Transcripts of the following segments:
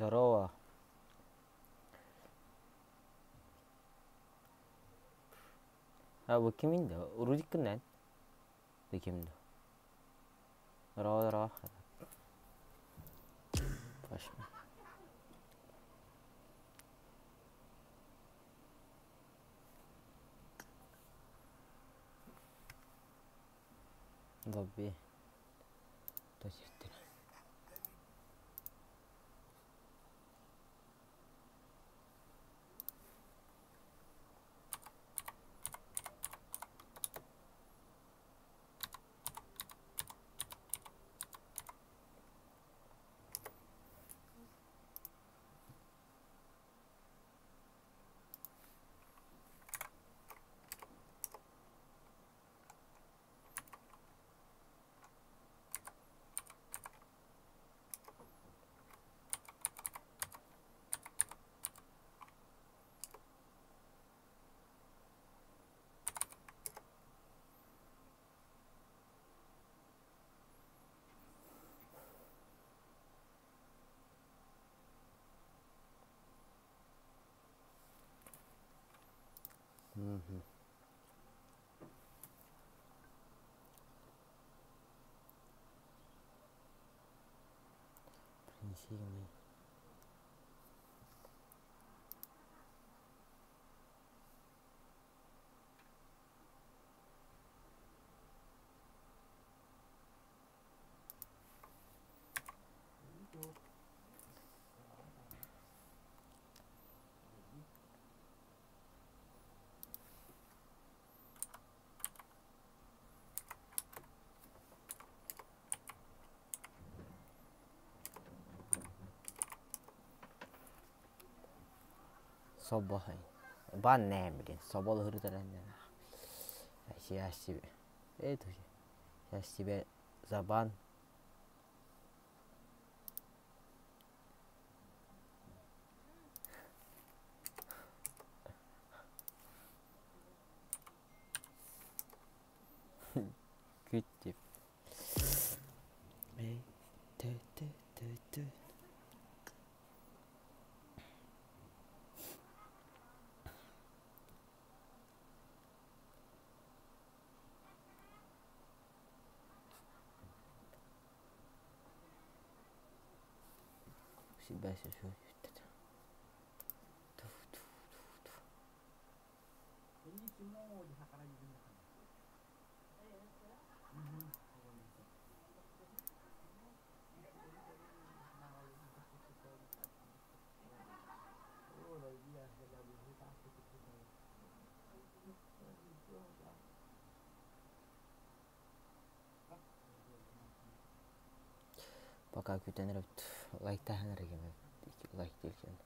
Здорово. 왜 김인데? 우리 끝내? 왜 김도? здорово. Пошли. Lobby. Точно. Принципиальный. Sabah. Ban ne bileyim. Sabah hırdaran ne? Siyasi. Evet. Siyasi ve zaman. Küçük. Ben şu Пока күтенер лайк таханар екен. Лайк делкен.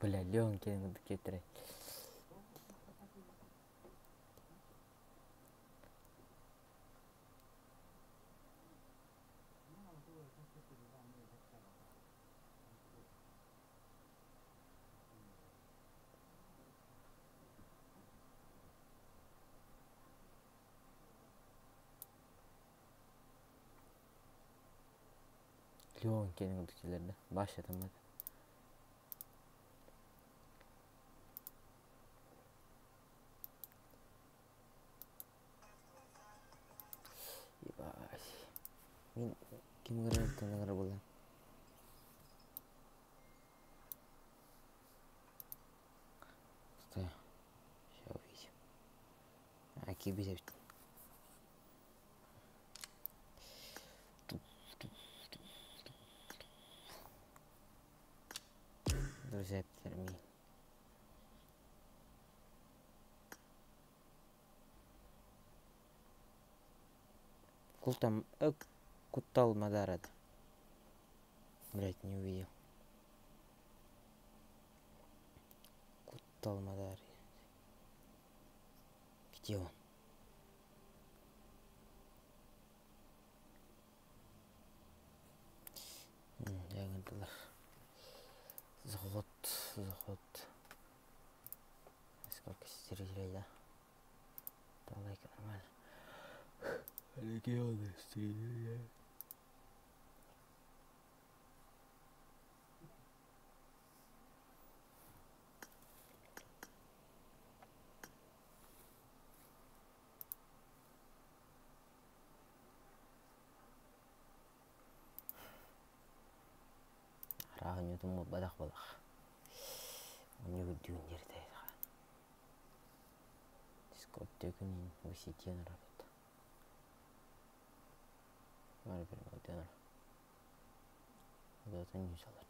Бля, Леон келin кетіре. Леон келin кетілерді. Başladım ben. Мен кім көріп болам? Стой. Сейчас увидим. Кибиз бит. Друзья, термин. Култам Кутал Мадарат. Блять, не увидел. Кутал Мадар. Где он? Le quedo destino. Rahanya tuh mau badak-badak. Menyudun jadi kan. Discord juga nih masih channel apa? Mana pernah channel? Udah tanya salat.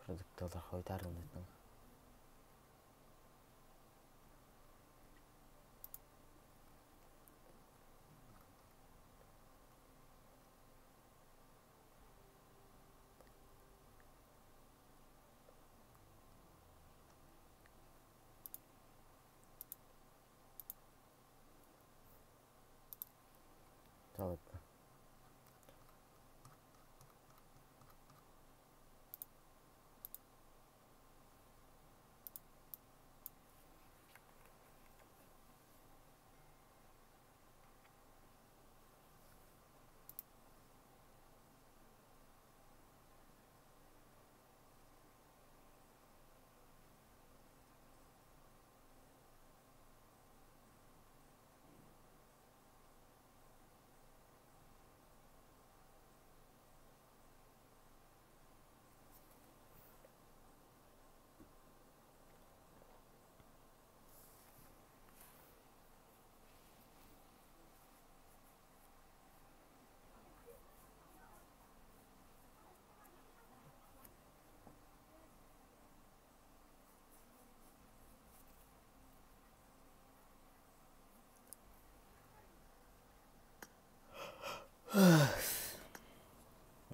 Produk tahu taruh itu. Salat.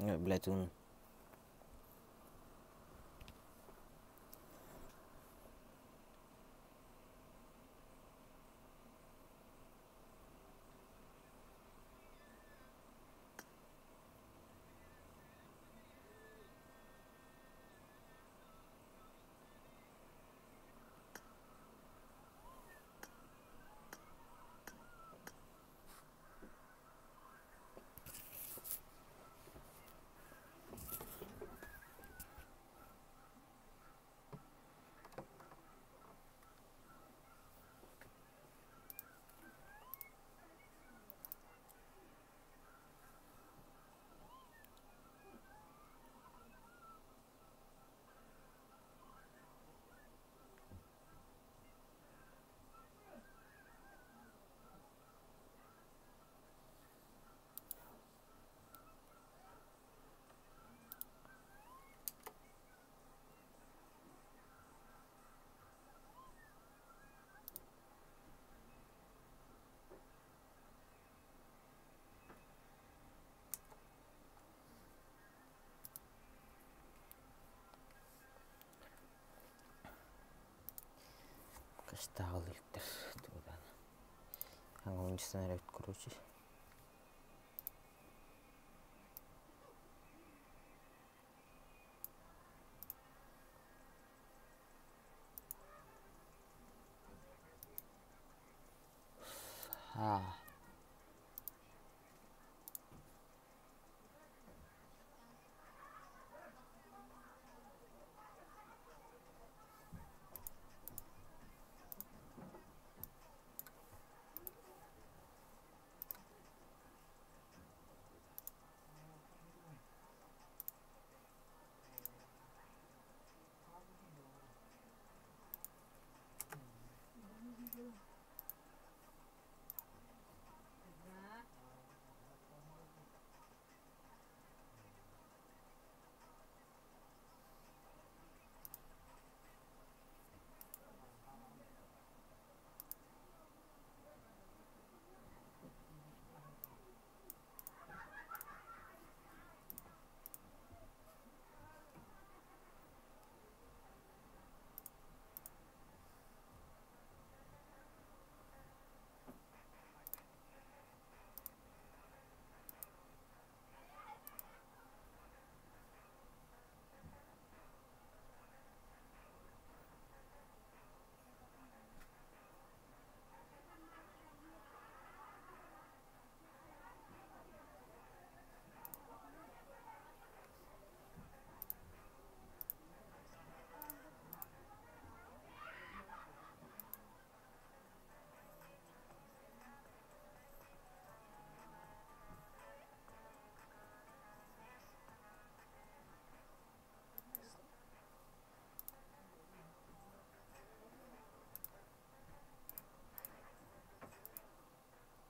Nggak belatung. Сталиктер тудан. Аңгончусан рет короче.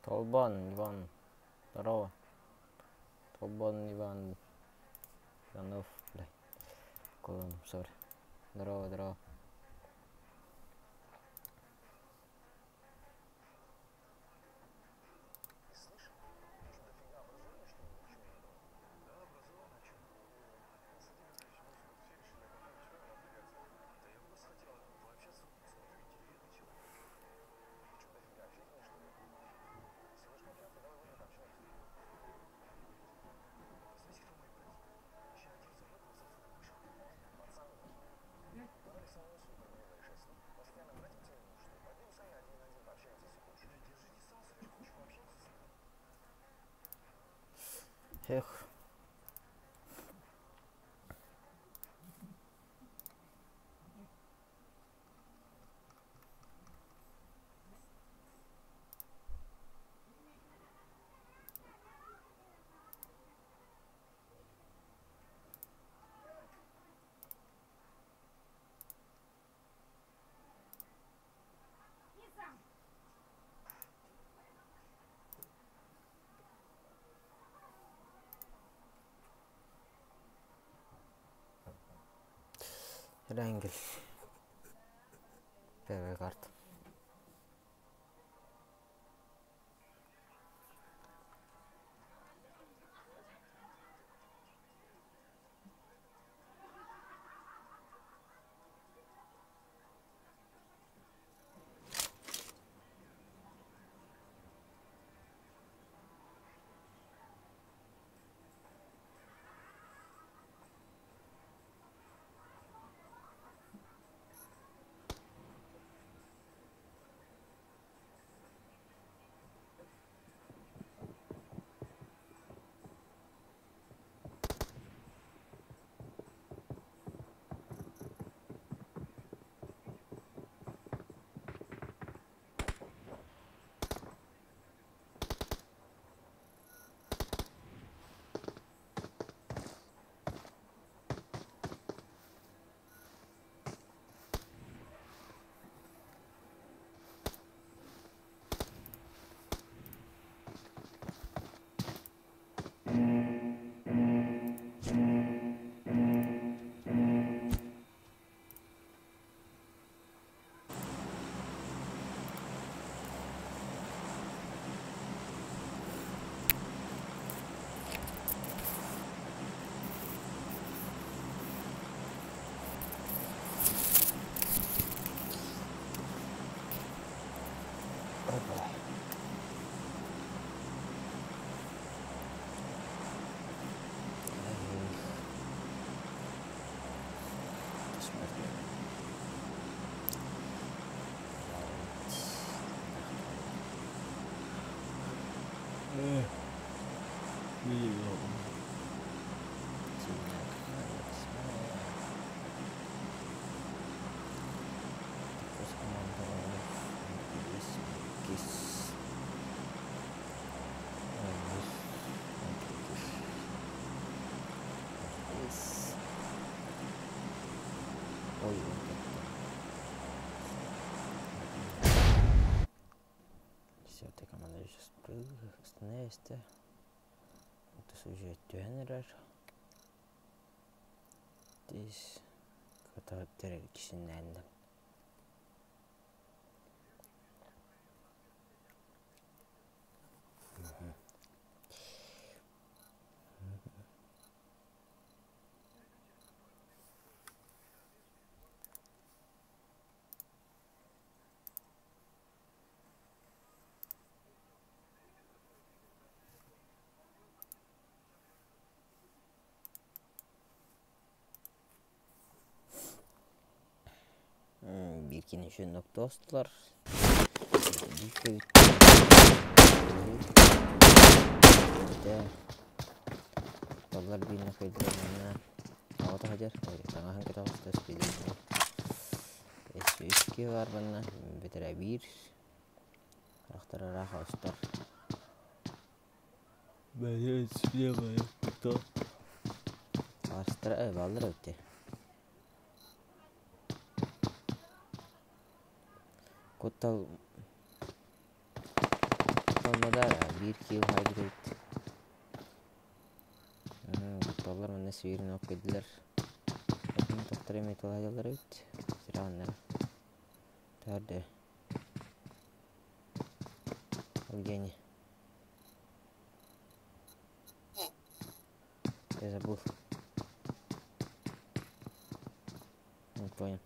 Толбан Иван. Здорово. Толбан Иван. Иванов, блядь. Колон, сори. Здорово, здорово. Эх. Рангель. Первая карта. Ой, все, ты команда сейчас прыгнесте. Это сюжет тюнерер. Здесь какой-то кишинен. Биркин еще ноктостlar. Dollar birine kaydırılığına havada hacer. Tamamen kita harus pilih. S2 var bana. Betera bir. Karakter hostar. Banyak S2 var ya. Kita. Hostar baldır öte. Kutal olmada bir kill hydrate. Dollar mı svirin ok ediler. Bakın doktor emet olaylar evet. Sıra onlara. Tarde. Geni. Я забыл. Не понял.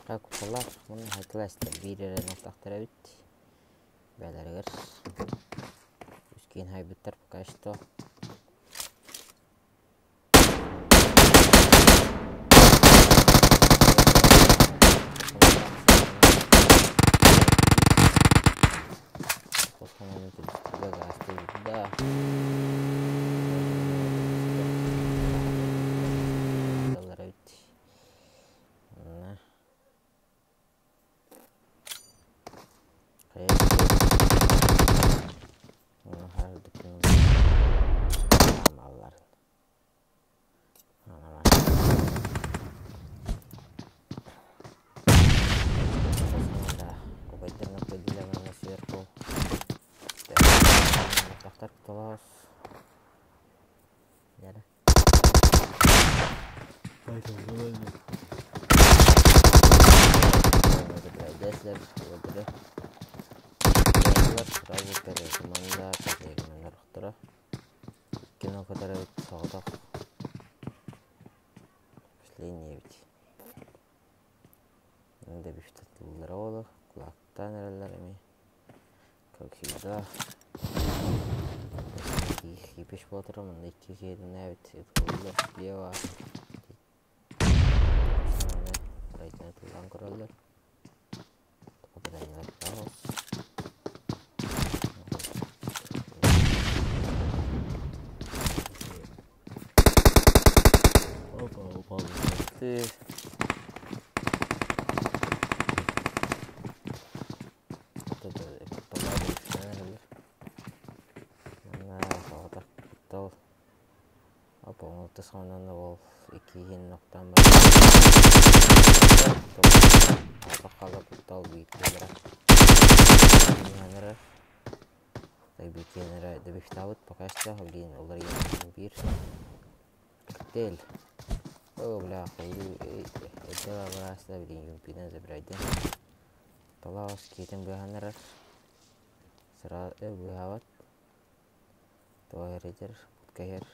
Куталар, мұны айтыласты бейрері ноқтақтыра бітті. Бәліргір. Үскен хайбыттар бұқашты. Қосқананы түрістігі ғасты еді. Daftar kutalaş. Jadi. Baik, boleh. Ada belajar, udah. Сразу перед команда, перед команда доктора. Кино, которое саудаг. Последний ведь. Надо бифтать лудролов, кулактан релерами. Как всегда. Хипиш потром, ники хединевит, это слева. Райтна тулан короллер. Попадание направо. Опа. Ты. Apa sonunda ол 2 ноқтан бар. Ата қалып ұттал бейткелері. Бейнері. Бейткелері дебифтабыт поқашты. Олген олар ең бір. Күттел. О, бля, қойды. Әдді барасында білген юмпиден зәбірайды. Талауыз кетін бүйханырыр. Сырады бүйхават. Тоғыридер. Бұткайыр.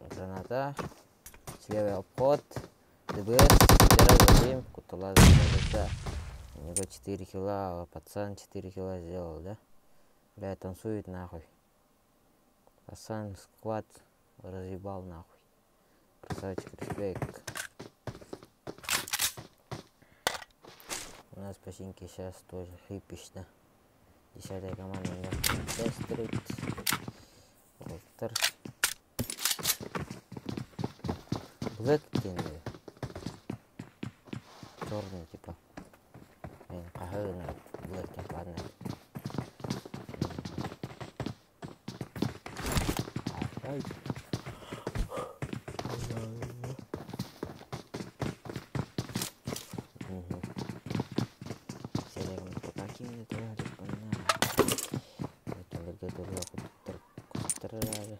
Граната, слева обход, ДБС, затем кутала задается. У него 4 кило, а пацан 4 кило сделал, да? Бля, танцует нахуй. Пацан сквад разъебал нахуй. Красавчик, респект. У нас починки сейчас тоже хипично. 10-я команда у нас тестерит. Волтер. Блэк кенді. Черный типа. Мен қағырына блэк кенді. Ай. Селегім покакимді тұрады. Өтіндерге дұрға құттырады.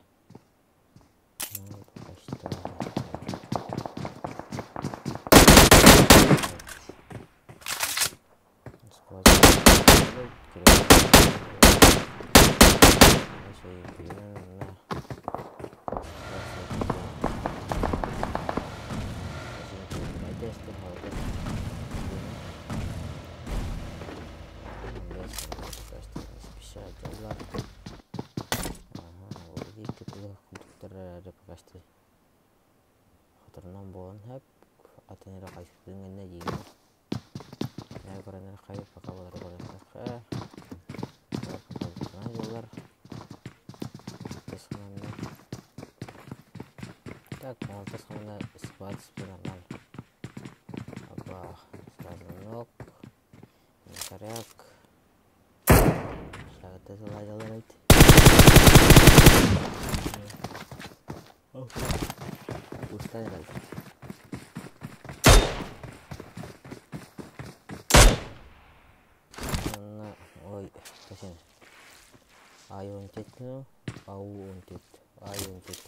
Қатырынан болған әп атынера қайсықтың әніне дейін әй көранер қайып бақа болар көранер 20 нормально. Опа, сразу ног. Коряк. Шагатты заладилар. Пусто herhalde. Ой, точно. Айонтет, аунтет, айонтет.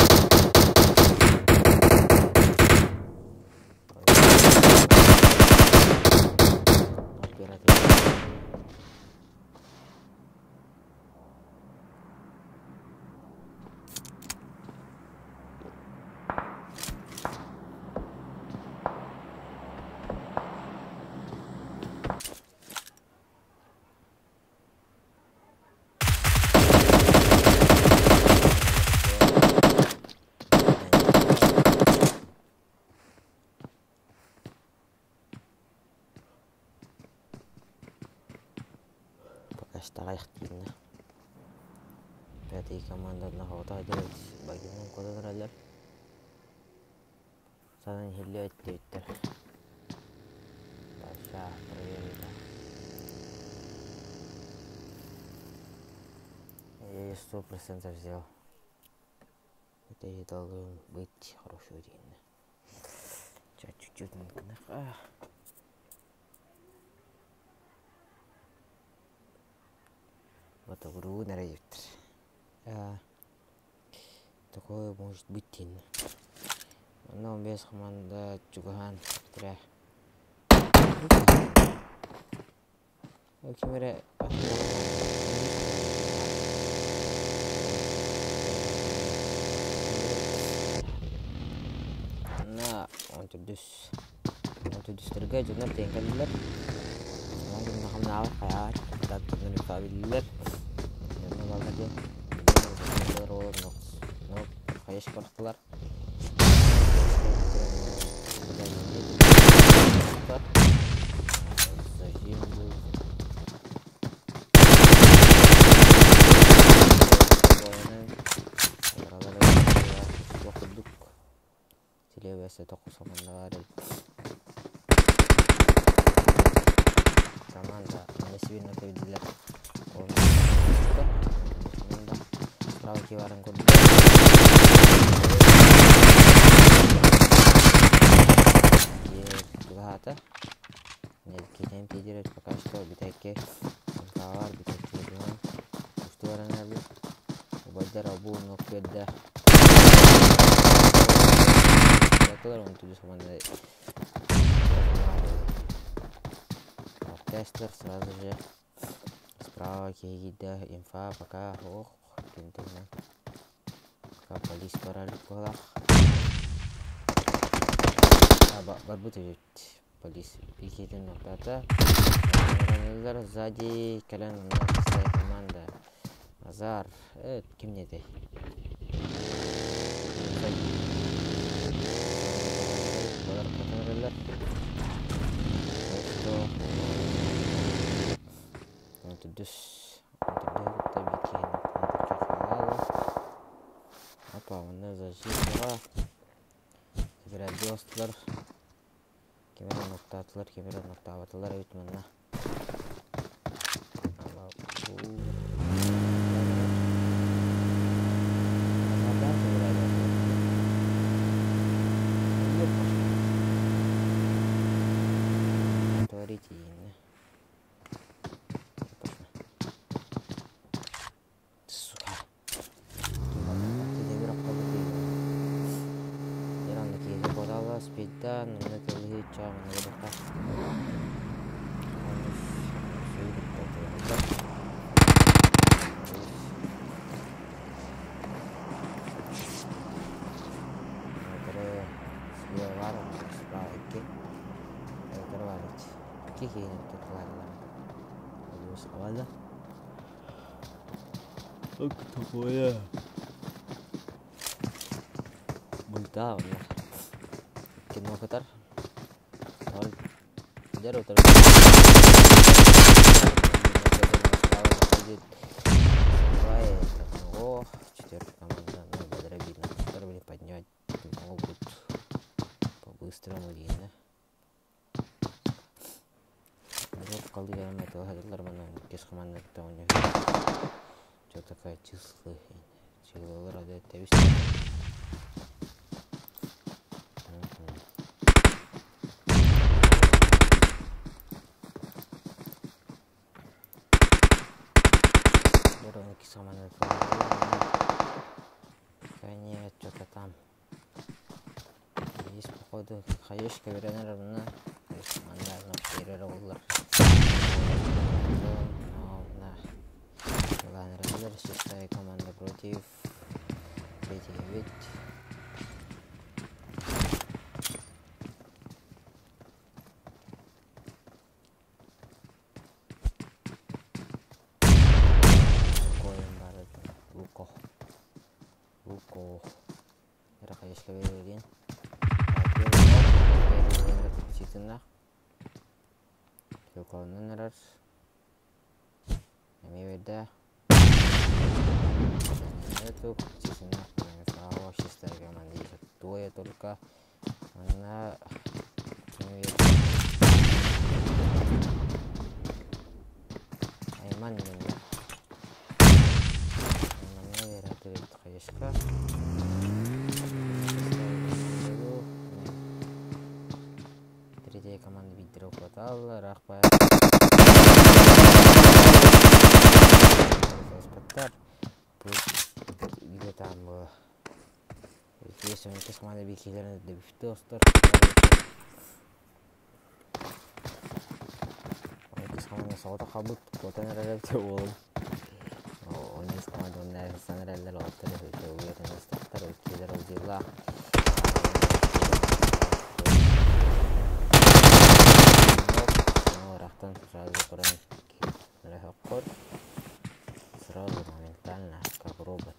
اشتغل اختينا Berarti команданы хавтайдыр багинен кодадыралар. Санан хилли айттыйттер. Таша проверили. Я 100% взял. Это и должен быть хороший день. Чуть-чуть наконец. Вот игру нравится. Такое может быть тень. Но без команда Чугахан тря. Камера. На, он тут стригай, журнал теңкелдер. Мungkin nak mengenal kayak dan menikah bilir. Yang malah dia terus nok kayak sepertilah. Biasa toko sama ada команда несвина победила. Справки варен код. Гата. Нет, китаем пидерет пока что битайке. Кавар битайке дина. Что варен аби. Бадара бу нокеда. Который он тут команда. Тестер сразу же справа кегида инфа пока ох кентуна пока полис парали полах барбутывает полис пикетин ноктата сзади кален написая команда Назар ким не ты Terus kita bikin terkait apa mana saja semua segera dostlar kamera noktalar kamera noktalar itu mana sepeda nunggu terlihat cang nunggu dekat terus dia warung sebaik terlalu kiki terlalu terus awalnya aku ya buta lah кино Катар. Дерево тоже. О, четвертая команда, ну, дробильно. Которые поднять могут ходилар мана кес команда тауны. Что такая числы? Числы ради тебя. Кес команда Конечно, что-то там есть, походу, хаешка веренер мына команданы берер олар. Ланрендер, шестая команда против 3-9. Луко. Это, конечно, верен. Читина. Луконың раз. Меведа. Эту читина. Право, шестая команда. Еще двое только. Она меведа. Айман меня. Хаешка. Третья команда видео хватало. Рахпа. Спектар. Где там было? Если у них команда бикилерны дебюты остар. Они команда саута хабут. Потом рабите ол. Они команда на санраллер отель это уверенно стартер кидер удила. Рахтан сразу корень легкор. Сразу моментально как робот.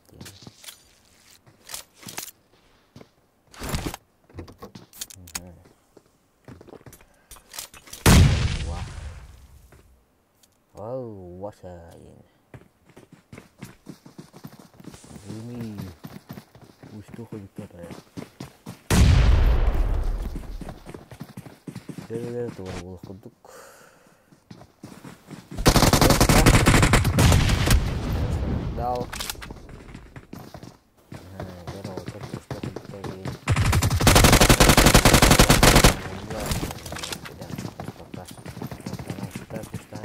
Вау, васаин. Ini ustuh kita ya. Jadi tuh bulu kuduk. Dal. Nah, jadi untuk ustuh kita ini. Dan podcast. Karena kita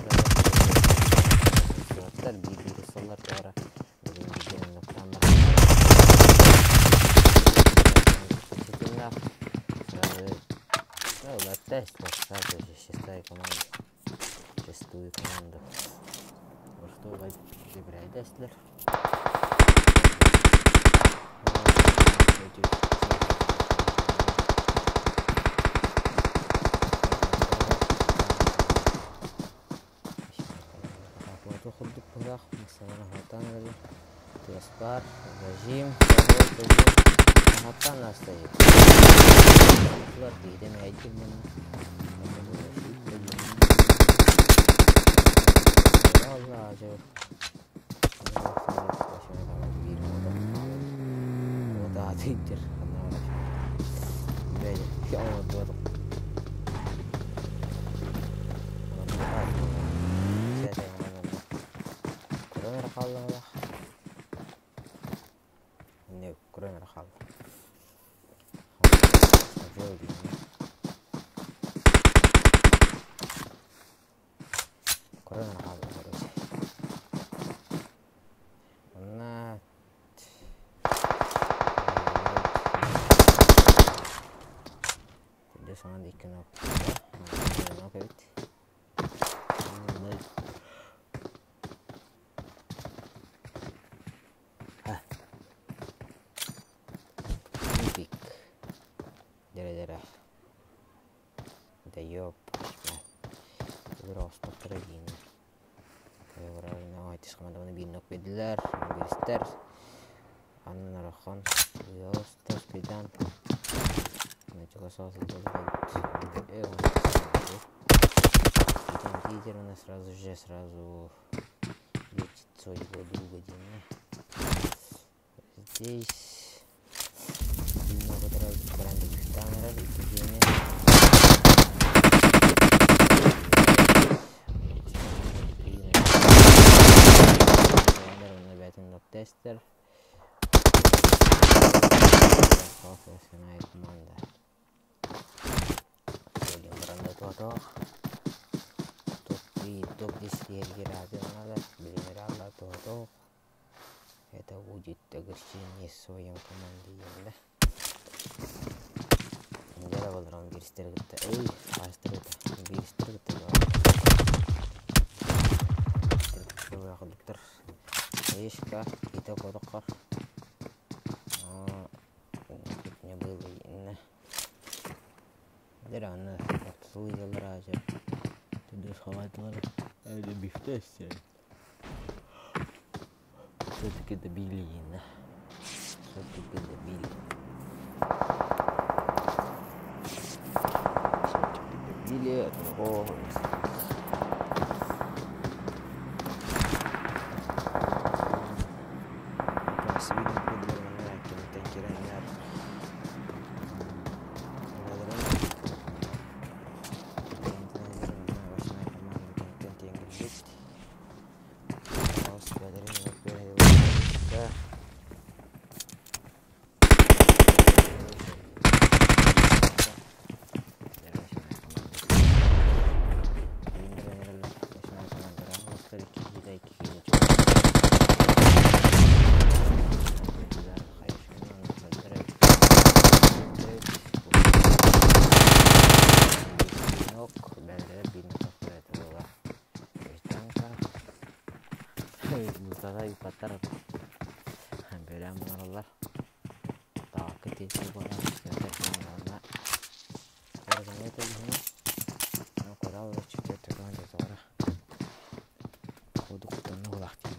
ada di solar cara. Тест поставьте шестая команда. Шестую команду. Вот что вы выбираете тестлер. Вот уходит пылах, мы с вами готовили. Теспар, режим, готовы стоит. Лорди, идем этим. Allah aja. Udah tidur karena udah ya Allah tuh. Kurang rakal lah. Ini kurang rakal. Jadi kurang rakal. Sana dikkat et. Evet. Pik. Dere. Det gör Biraz tırayın. Kayıvırlarına ait iskamadığını bir nok verdiler. Bir ister. Anın arakan. Yağıstar birden. Juga salah satu тизер у нас сразу лечит свою воду годины. Здесь много дорогих брендовых камер и тузины. Лестер. Соответственно, команда. Будем брать это. Топ-3, топ-10 играть надо. Генерально то. Это будет огорчение в своем команде, да? Неделя болдрам бирстергітті. Эй, астырыты. Бирстергітті. Бирстергітті. Ешка, итак, одыққар. Не было ино. Дыраны, слыялар ажы. Түдір хаватылар. Әлі бифті әстер. Все-таки добили ино. Все-таки добили. Или о, свидим футбольный контентер. Mustafa ipatlar beren bunlar takip ettiği bana gösterdiğinde organize edildiğini o kadar da çıkıyor tekrar sonra kodu kutunun vakti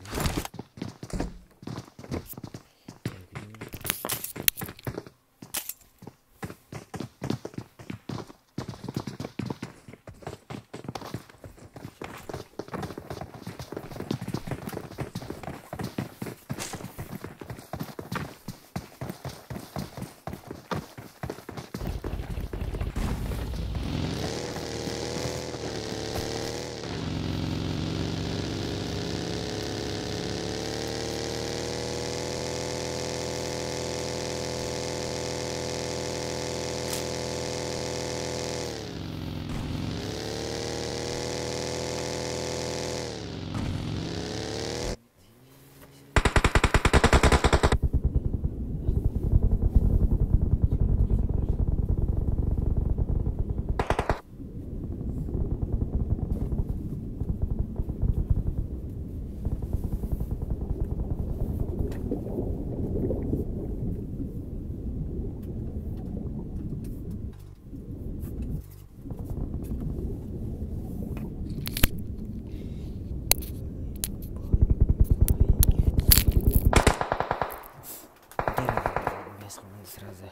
сразу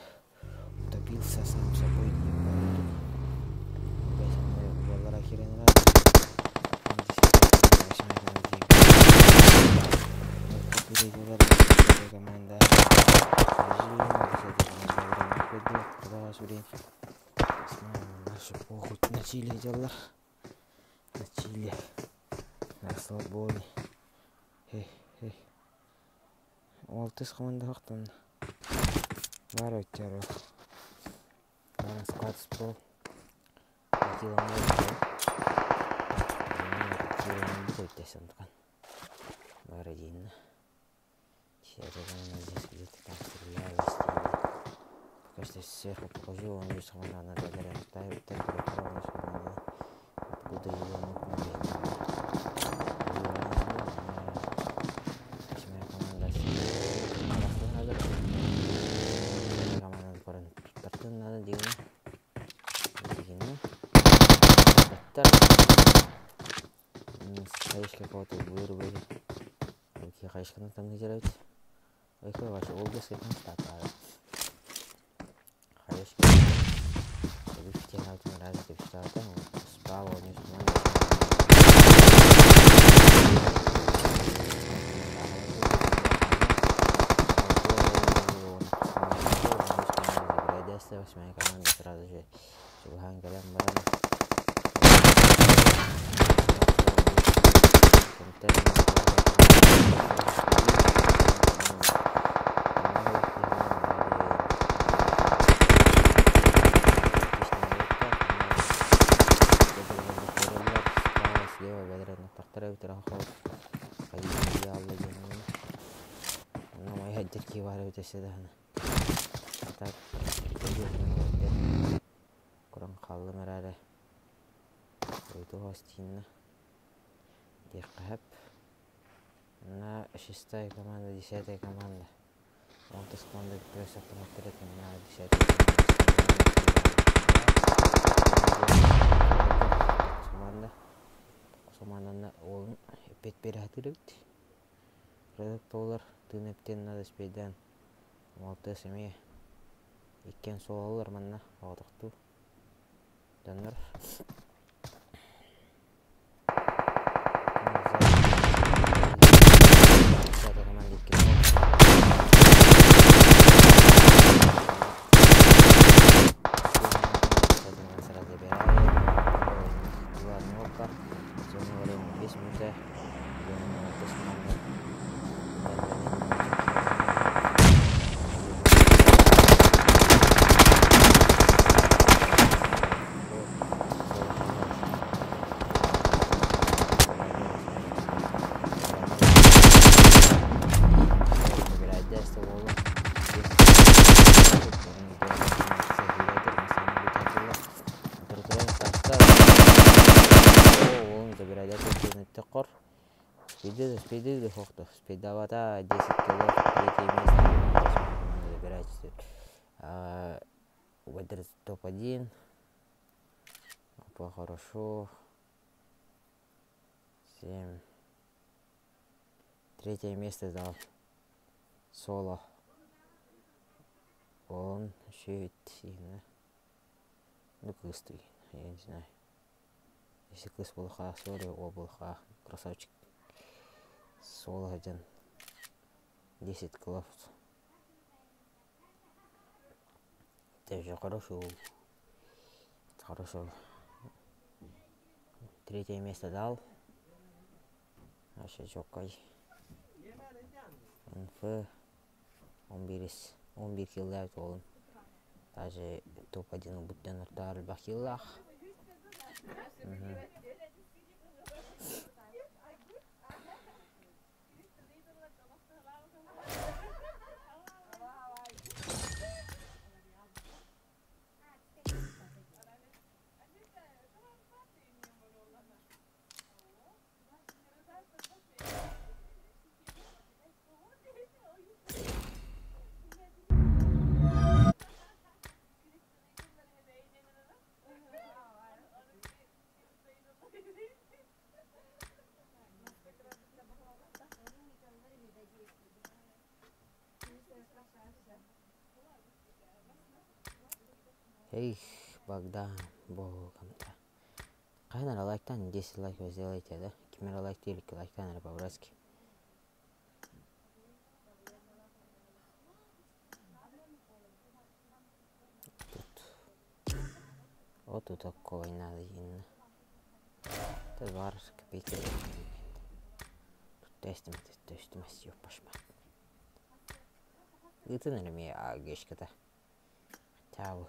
утопился сам собой. Боллар херенра. Команда. Наши похуй на Чили дела. На Чили. На слабоне. Олтыс команда хактан. Бар өттері бәрін сквад спол километр көйтесін тұқан бәрі дейін здесь где-то там стреляю пока что сверху покажу он здесь надо даже ставить так откуда его надо делать хаешка какого-то вырубили какие хаешка там не делать какой вообще область как на стакан хаешка видите на этом разница что там справа вниз восьмая команда сразу же Чулхан Галям Баран хол кайы алла генен. Но моя дерки бар өтөсө да. Так. Kurang kallı merare. Itu hostinnya. Dia kahap. Na 6-я команда, 10-я команда. Онтос команда пресс автоматтырет, на 10-я команда. Команданы олын епет бері атырыпты. Продукт олар тынептен надо спейден. Молты семье. Иккен сол олар манна оғдықту. Данар. Спиды хохто. Спидавата 10 кило, 3 место. Забирать. Уэдер топ-1. Опа, хорошо. 7. 3 место дал. Соло. Он еще сильно. Ну, кысты. Я не знаю. Если кыс булха, сори, о булха. Красавчик. Соло один. 10 килов. Тоже хорошо. Хорошо. 3 место дал. А сейчас жокай. НФ 11 кило толын. Даже топ-1 буттен ортар бахиллах. Эй, Богдан, богом-то. Кайнара лайктан 10 лайков сделайте, да? Кемера лайк делик, лайктан по-братски. Вот тут такой надо именно. Это бар копейки. Тут тестим, все пошма. И ты, наверное, агешка-то. Хотя бы.